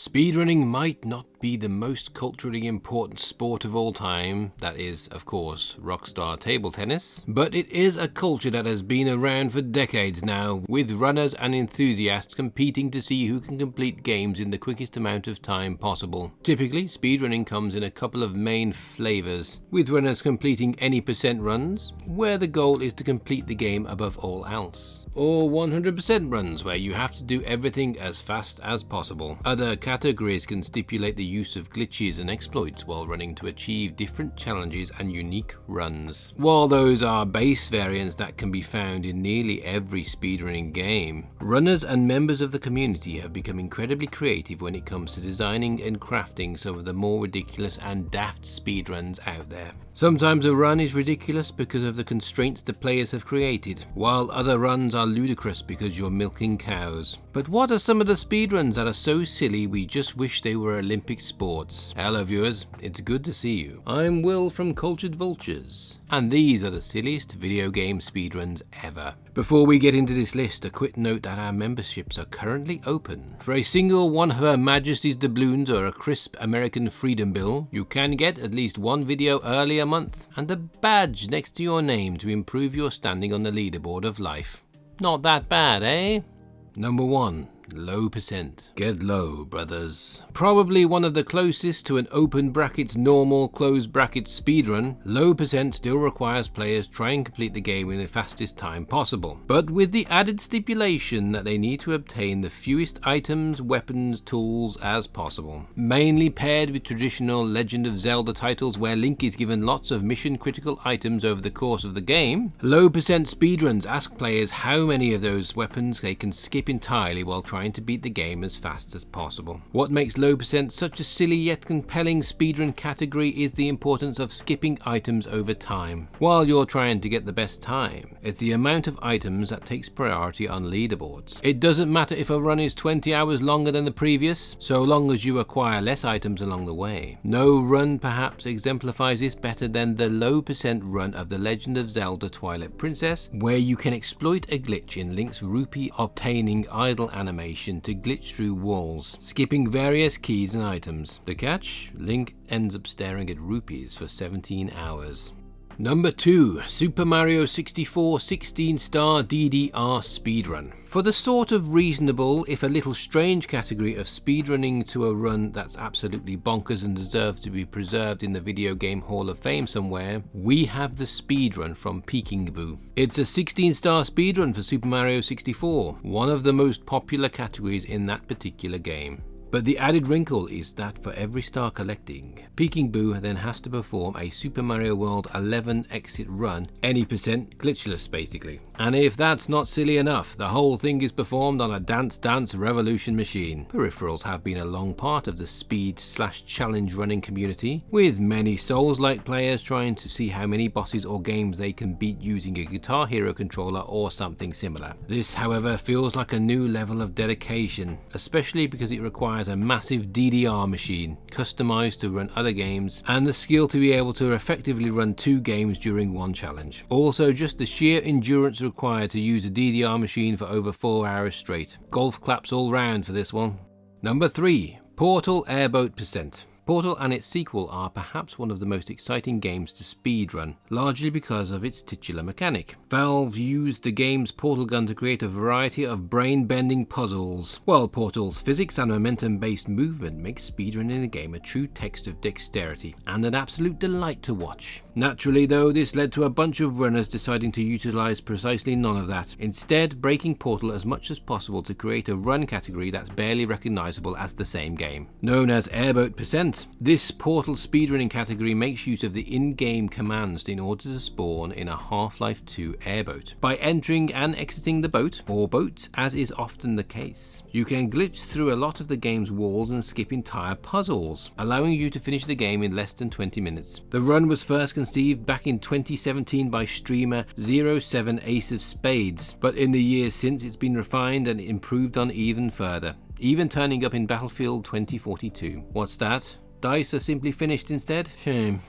Speedrunning might not be the most culturally important sport of all time, that is, of course, rockstar table tennis, but it is a culture that has been around for decades now, with runners and enthusiasts competing to see who can complete games in the quickest amount of time possible. Typically, speedrunning comes in a couple of main flavors, with runners completing any percent runs, where the goal is to complete the game above all else, or 100% runs, where you have to do everything as fast as possible. Other categories can stipulate the use of glitches and exploits while running to achieve different challenges and unique runs. While those are base variants that can be found in nearly every speedrunning game, runners and members of the community have become incredibly creative when it comes to designing and crafting some of the more ridiculous and daft speedruns out there. Sometimes a run is ridiculous because of the constraints the players have created, while other runs are ludicrous because you're milking cows. But what are some of the speedruns that are so silly we just wish they were Olympic sports? Hello viewers, it's good to see you. I'm Will from Cultured Vultures, and these are the silliest video game speedruns ever. Before we get into this list, a quick note that our memberships are currently open. For a single one of Her Majesty's doubloons or a crisp American Freedom Bill, you can get at least one video early a month, and a badge next to your name to improve your standing on the leaderboard of life. Not that bad, eh? Number 1. Low percent. Get low, brothers. Probably one of the closest to an open brackets normal closed brackets speedrun, low percent still requires players try and complete the game in the fastest time possible, but with the added stipulation that they need to obtain the fewest items, weapons, tools as possible. Mainly paired with traditional Legend of Zelda titles where Link is given lots of mission critical items over the course of the game, low percent speedruns ask players how many of those weapons they can skip entirely while trying to beat the game as fast as possible. What makes low percent such a silly yet compelling speedrun category is the importance of skipping items over time. While you're trying to get the best time, it's the amount of items that takes priority on leaderboards. It doesn't matter if a run is 20 hours longer than the previous, so long as you acquire less items along the way. No run perhaps exemplifies this better than the low percent run of The Legend of Zelda Twilight Princess, where you can exploit a glitch in Link's rupee obtaining idle animation to glitch through walls, skipping various keys and items. The catch? Link ends up staring at rupees for 17 hours. Number 2. Super Mario 64 16-star DDR speedrun. For the sort of reasonable, if a little strange category of speedrunning to a run that's absolutely bonkers and deserves to be preserved in the video game Hall of Fame somewhere, we have the speedrun from Peking Boo. It's a 16-star speedrun for Super Mario 64, one of the most popular categories in that particular game. But the added wrinkle is that for every star collecting, Peking Boo then has to perform a Super Mario World 11 exit run, any percent glitchless basically. And if that's not silly enough, the whole thing is performed on a Dance Dance Revolution machine. Peripherals have been a long part of the speed/challenge running community, with many Souls-like players trying to see how many bosses or games they can beat using a Guitar Hero controller or something similar. This, however, feels like a new level of dedication, especially because it requires a massive DDR machine, customized to run other games, and the skill to be able to effectively run 2 games during one challenge. Also, just the sheer endurance required to use a DDR machine for over 4 hours straight. Golf claps all round for this one. Number 3. Portal Airboat percent. Portal and its sequel are perhaps one of the most exciting games to speedrun, largely because of its titular mechanic. Valve used the game's portal gun to create a variety of brain-bending puzzles, while Portal's physics and momentum-based movement makes speedrunning the game a true test of dexterity, and an absolute delight to watch. Naturally though, this led to a bunch of runners deciding to utilize precisely none of that, instead breaking Portal as much as possible to create a run category that's barely recognizable as the same game. Known as Airboat percent, this Portal speedrunning category makes use of the in-game commands in order to spawn in a Half-Life 2 airboat. By entering and exiting the boat, or boats as is often the case, you can glitch through a lot of the game's walls and skip entire puzzles, allowing you to finish the game in less than 20 minutes. The run was first conceived back in 2017 by streamer 07 Ace of Spades, but in the years since it's been refined and improved on even further, even turning up in Battlefield 2042. What's that? Dice are simply finished instead? Shame.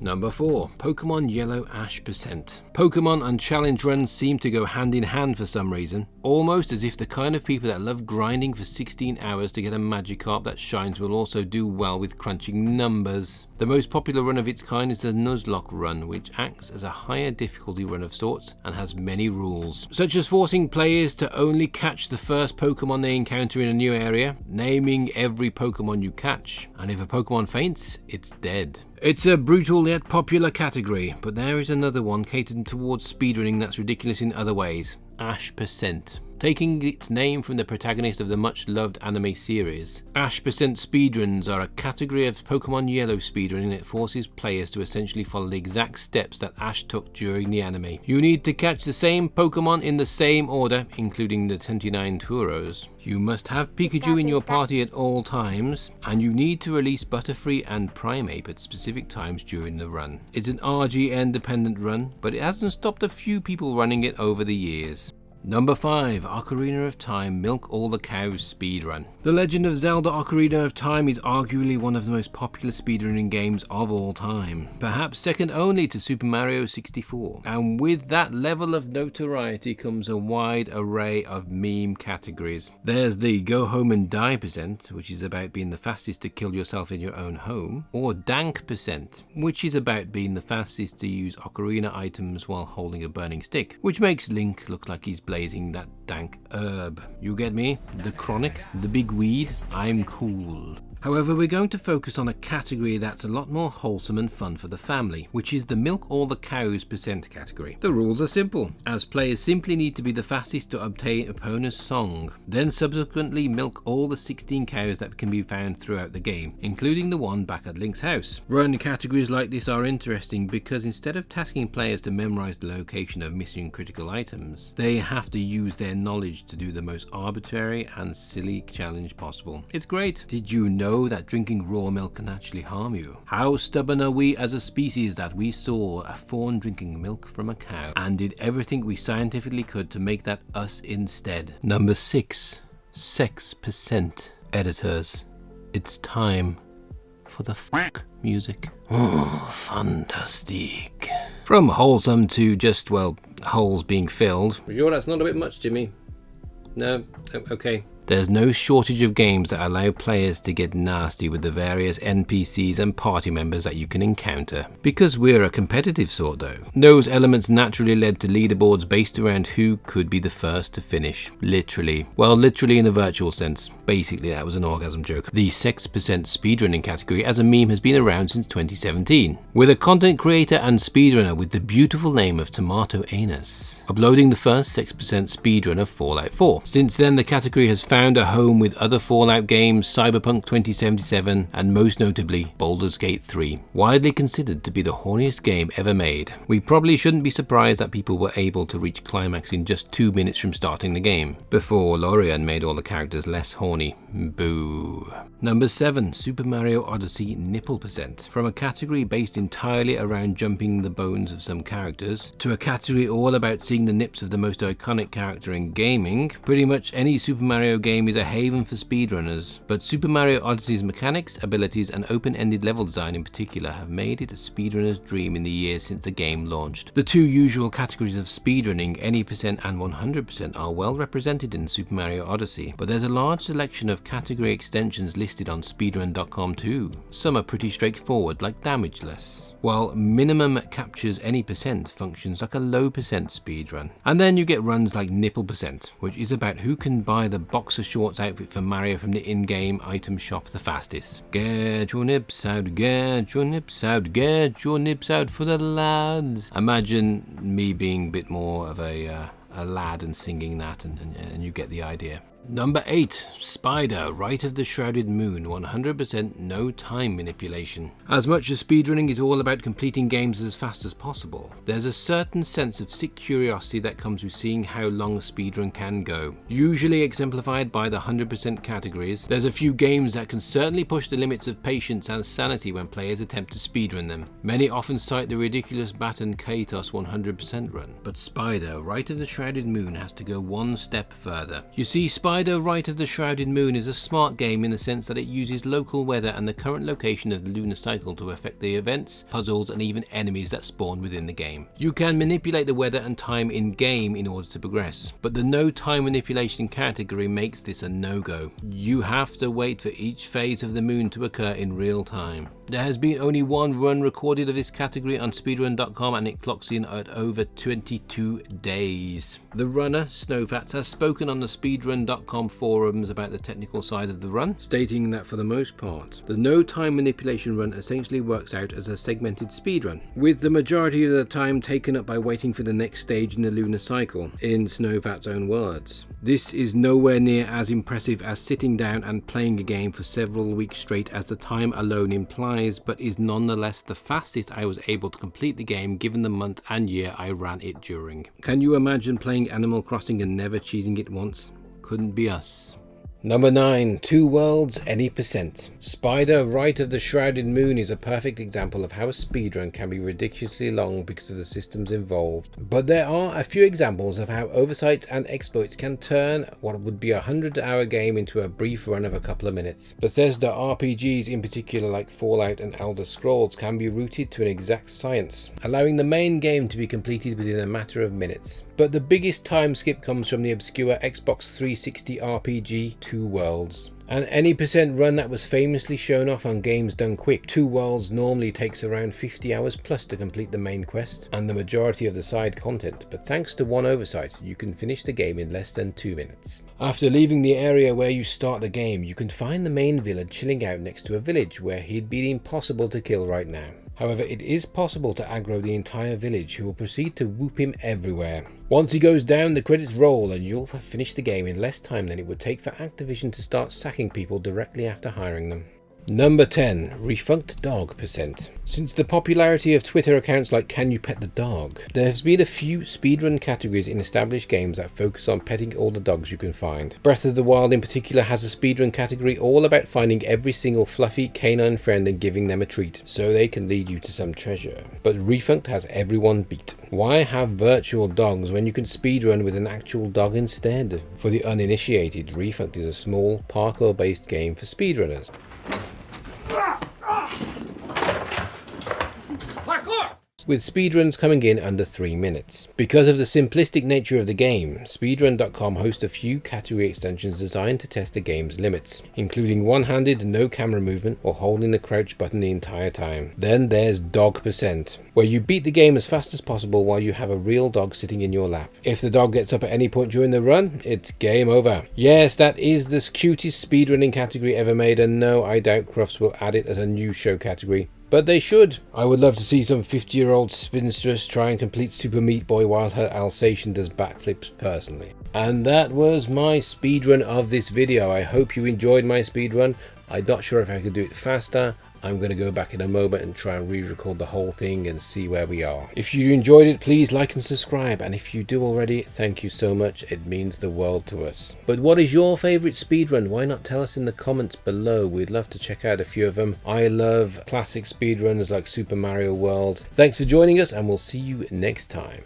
Number 4. Pokemon Yellow Ash %. Pokemon and challenge runs seem to go hand in hand for some reason, almost as if the kind of people that love grinding for 16 hours to get a Magikarp that shines will also do well with crunching numbers. The most popular run of its kind is the Nuzlocke run, which acts as a higher difficulty run of sorts and has many rules, such as forcing players to only catch the first Pokemon they encounter in a new area, naming every Pokemon you catch, and if a Pokemon faints, it's dead. It's a brutal yet popular category, but there is another one catered towards speedrunning that's ridiculous in other ways. Ash %. Taking its name from the protagonist of the much-loved anime series. Ash % speedruns are a category of Pokemon Yellow speedrunning that forces players to essentially follow the exact steps that Ash took during the anime. You need to catch the same Pokemon in the same order, including the 29 Turos. You must have Pikachu in your party at all times, and you need to release Butterfree and Primeape at specific times during the run. It's an RGN-dependent run, but it hasn't stopped a few people running it over the years. Number 5. Ocarina of Time Milk All the Cows speedrun. The Legend of Zelda Ocarina of Time is arguably one of the most popular speedrunning games of all time, perhaps second only to Super Mario 64. And with that level of notoriety comes a wide array of meme categories. There's the Go Home and Die %, which is about being the fastest to kill yourself in your own home, or Dank %, which is about being the fastest to use ocarina items while holding a burning stick, which makes Link look like he's blazing that dank herb. You get me? The chronic, the big weed, I'm cool. However, we're going to focus on a category that's a lot more wholesome and fun for the family, which is the Milk All the Cows % category. The rules are simple, as players simply need to be the fastest to obtain opponent's song, then subsequently milk all the 16 cows that can be found throughout the game, including the one back at Link's house. Run categories like this are interesting because instead of tasking players to memorize the location of missing critical items, they have to use their knowledge to do the most arbitrary and silly challenge possible. It's great. Did you know that drinking raw milk can actually harm you? How stubborn are we as a species that we saw a fawn drinking milk from a cow and did everything we scientifically could to make that us instead? Number 6. Sex % editors. It's time for the music. Oh, fantastic. From wholesome to just, well, holes being filled. You sure that's not a bit much, Jimmy? No? Okay. There's no shortage of games that allow players to get nasty with the various NPCs and party members that you can encounter. Because we're a competitive sort though, those elements naturally led to leaderboards based around who could be the first to finish. Literally. Well, literally in a virtual sense. Basically, that was an orgasm joke. The sex % speedrunning category as a meme has been around since 2017, with a content creator and speedrunner with the beautiful name of Tomato Anus uploading the first sex % speedrun of Fallout 4. Since then, the category has found a home with other Fallout games, Cyberpunk 2077, and most notably Baldur's Gate 3, widely considered to be the horniest game ever made. We probably shouldn't be surprised that people were able to reach climax in just 2 minutes from starting the game, before Lorian made all the characters less horny. Boo. Number 7. Super Mario Odyssey Nipple %. From a category based entirely around jumping the bones of some characters, to a category all about seeing the nips of the most iconic character in gaming, pretty much any Super Mario game is a haven for speedrunners. But Super Mario Odyssey's mechanics, abilities, and open-ended level design in particular have made it a speedrunner's dream in the years since the game launched. The two usual categories of speedrunning, any % and 100%, are well represented in Super Mario Odyssey, but there's a large selection of category extensions listed on speedrun.com too. Some are pretty straightforward, like damageless, while minimum captures any % functions like a low % speedrun. And then you get runs like Nipple %, which is about who can buy the boxer shorts outfit for Mario from the in-game item shop the fastest. Get your nips out, get your nips out, get your nips out for the lads. Imagine me being a bit more of a lad and singing that, and you get the idea. Number 8. Spider, Rite of the Shrouded Moon, 100% no time manipulation. As much as speedrunning is all about completing games as fast as possible, there's a certain sense of sick curiosity that comes with seeing how long a speedrun can go. Usually exemplified by the 100% categories, there's a few games that can certainly push the limits of patience and sanity when players attempt to speedrun them. Many often cite the ridiculous Baton Kaitos 100% run, but Spider, Rite of the Shrouded Moon has to go one step further. You see, Spider Spider Right of the Shrouded Moon is a smart game in the sense that it uses local weather and the current location of the lunar cycle to affect the events, puzzles and even enemies that spawn within the game. You can manipulate the weather and time in game in order to progress, but the no time manipulation category makes this a no-go. You have to wait for each phase of the moon to occur in real time. There has been only one run recorded of this category on speedrun.com and it clocks in at over 22 days. The runner, Snowfats, has spoken on the speedrun.com forums about the technical side of the run, stating that for the most part, the no time manipulation run essentially works out as a segmented speedrun, with the majority of the time taken up by waiting for the next stage in the lunar cycle, in Snowfats' own words. This is nowhere near as impressive as sitting down and playing a game for several weeks straight as the time alone implies, but is nonetheless the fastest I was able to complete the game given the month and year I ran it during. Can you imagine playing Animal Crossing and never cheesing it once? Couldn't be us. Number 9. 2 Worlds, Any Percent. Spider Right of the Shrouded Moon is a perfect example of how a speedrun can be ridiculously long because of the systems involved. But there are a few examples of how oversights and exploits can turn what would be a 100-hour game into a brief run of a couple of minutes. Bethesda RPGs in particular like Fallout and Elder Scrolls can be rooted to an exact science, allowing the main game to be completed within a matter of minutes. But the biggest time skip comes from the obscure Xbox 360 RPG 2 Worlds. An any percent run that was famously shown off on Games Done Quick. 2 Worlds normally takes around 50 hours plus to complete the main quest and the majority of the side content, but thanks to one oversight, you can finish the game in less than 2 minutes. After leaving the area where you start the game, you can find the main villain chilling out next to a village where he'd be impossible to kill right now. However, it is possible to aggro the entire village, who will proceed to whoop him everywhere. Once he goes down, the credits roll and you'll have finished the game in less time than it would take for Activision to start sacking people directly after hiring them. Number 10. Refunct Dog percent. Since the popularity of Twitter accounts like Can You Pet the Dog, there has been a few speedrun categories in established games that focus on petting all the dogs you can find. Breath of the Wild in particular has a speedrun category all about finding every single fluffy canine friend and giving them a treat, so they can lead you to some treasure. But Refunct has everyone beat. Why have virtual dogs when you can speedrun with an actual dog instead? For the uninitiated, Refunct is a small parkour based game for speedrunners. With speedruns coming in under 3 minutes. Because of the simplistic nature of the game, speedrun.com hosts a few category extensions designed to test the game's limits, including one-handed no camera movement or holding the crouch button the entire time. Then there's Dog percent, where you beat the game as fast as possible while you have a real dog sitting in your lap. If the dog gets up at any point during the run, it's game over. Yes, that is the cutest speedrunning category ever made, and no, I doubt Crufts will add it as a new show category. But they should. I would love to see some 50-year-old spinstress try and complete Super Meat Boy while her Alsatian does backflips personally. And that was my speedrun of this video. I hope you enjoyed my speedrun. I'm not sure if I could do it faster. I'm going to go back in a moment and try and re-record the whole thing and see where we are. If you enjoyed it, please like and subscribe, and if you do already, thank you so much. It means the world to us. But what is your favourite speedrun? Why not tell us in the comments below? We'd love to check out a few of them. I love classic speedruns like Super Mario World. Thanks for joining us, and we'll see you next time.